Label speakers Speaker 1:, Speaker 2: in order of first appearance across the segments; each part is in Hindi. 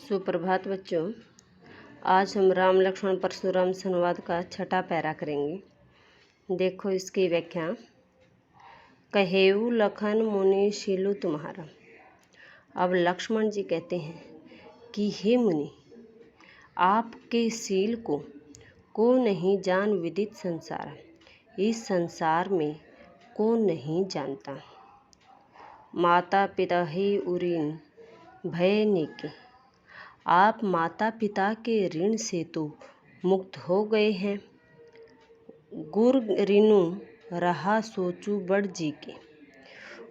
Speaker 1: सुप्रभात बच्चों। आज हम राम लक्ष्मण परशुराम संवाद का छठा पैरा करेंगे। देखो इसकी व्याख्या। कहेऊ लखन मुनि शीलु तुम्हारा। अब लक्ष्मण जी कहते हैं कि हे मुनि, आपके शील को नहीं जान विदित संसार। इस संसार में को नहीं जानता। माता पिता ही उरीन भय निके। आप माता पिता के ऋण से तो मुक्त हो गए हैं। गुर ऋणु रहा सोचू बढ़ जी के।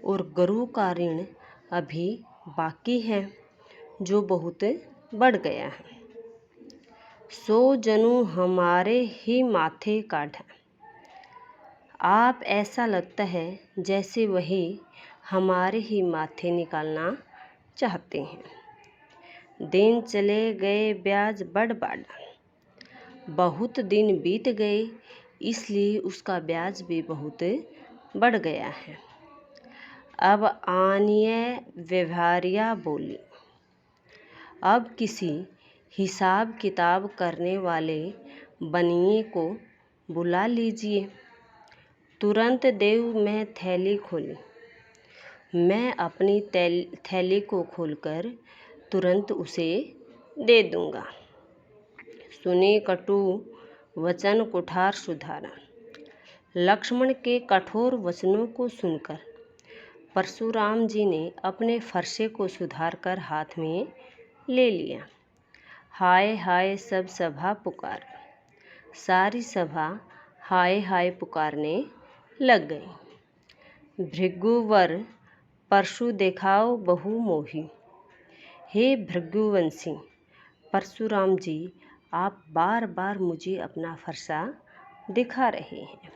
Speaker 1: और गुरु का ऋण अभी बाकी है जो बहुत बढ़ गया है। सो जनु हमारे ही माथे काढ़ा। आप ऐसा लगता है जैसे वही हमारे ही माथे निकालना चाहते हैं। दिन चले गए ब्याज बढ़ बाढ़ा। बहुत दिन बीत गए इसलिए उसका ब्याज भी बहुत बढ़ गया है। अब आनिए व्यवहारिया बोली। अब किसी हिसाब किताब करने वाले बनिए को बुला लीजिए। तुरंत देव मैं थैली खोली। मैं अपनी थैली को खोलकर तुरंत उसे दे दूंगा। सुने कटु वचन कुठार सुधारा। लक्ष्मण के कठोर वचनों को सुनकर परशुराम जी ने अपने फरसे को सुधार कर हाथ में ले लिया। हाय हाय सब सभा पुकार। सारी सभा हाय हाय पुकारने लग गई। भृगुवर परशु देखाओ बहु मोही। हे भृगुवंशी परशुराम जी, आप बार बार मुझे अपना फरसा दिखा रहे हैं।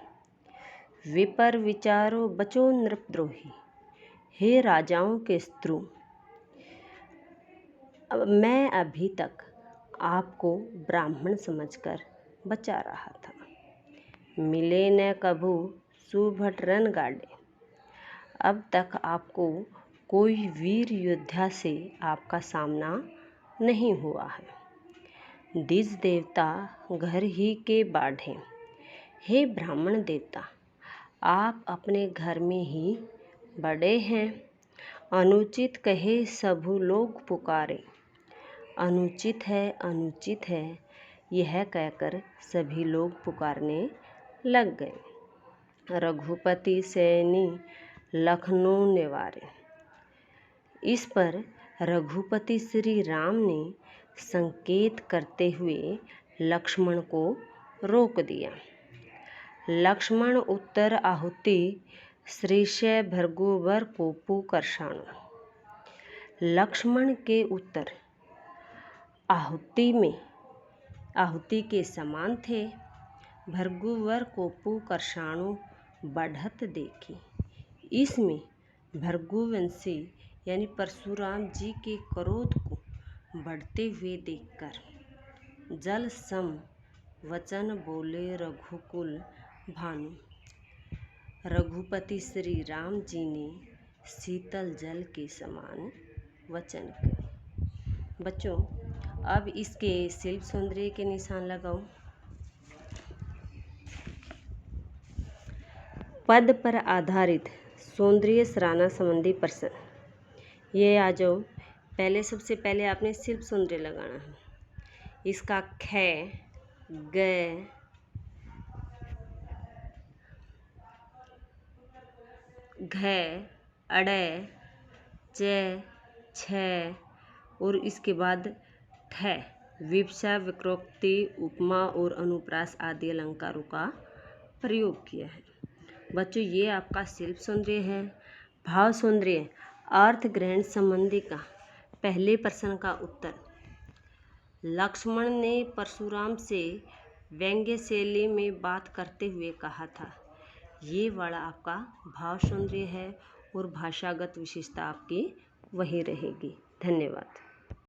Speaker 1: विपर विचारो बचो नृपद्रोही। हे राजाओं के शत्रु, मैं अभी तक आपको ब्राह्मण समझकर बचा रहा था। मिले न कभू सुभट रन गाड़े। अब तक आपको कोई वीर योद्धा से आपका सामना नहीं हुआ है। दिज देवता घर ही के बाढ़े। हे ब्राह्मण देवता, आप अपने घर में ही बड़े हैं। अनुचित कहे सबु लोग पुकारे। अनुचित है यह कहकर सभी लोग पुकारने लग गए। रघुपति सैनी लखनऊ निवारे। इस पर रघुपति श्री राम ने संकेत करते हुए लक्ष्मण को रोक दिया। लक्ष्मण उत्तर आहुति श्रीशय भृगुवर कोपु करषाणु। लक्ष्मण के उत्तर आहुति के समान थे। भृगुवर कोपु करषाणु बढ़त देखी। इसमें भृगुवंशी यानी परशुराम जी के क्रोध को बढ़ते हुए देखकर जल सम वचन बोले रघुकुल भानु। रघुपति श्री राम जी ने शीतल जल के समान वचन कहे। बच्चों, अब इसके शिल्प सौंदर्य के निशान लगाओ। पद पर आधारित सौंदर्य सराहना संबंधी प्रश्न। ये आ जाओ। पहले सबसे पहले आपने शिल्प सौंदर्य लगाना है। इसका ख, ग, घ, अड़, च, छ और इसके बाद ठ विवक्षा, विक्रोक्ति, उपमा और अनुप्रास आदि अलंकारों का प्रयोग किया है। बच्चों, ये आपका शिल्प सौंदर्य है। भाव सौंदर्य अर्थ ग्रहण संबंधी का पहले प्रश्न का उत्तर। लक्ष्मण ने परशुराम से व्यंग्य शैली में बात करते हुए कहा था। ये वाला आपका भाव सौंदर्य है और भाषागत विशेषता आपकी वही रहेगी। धन्यवाद।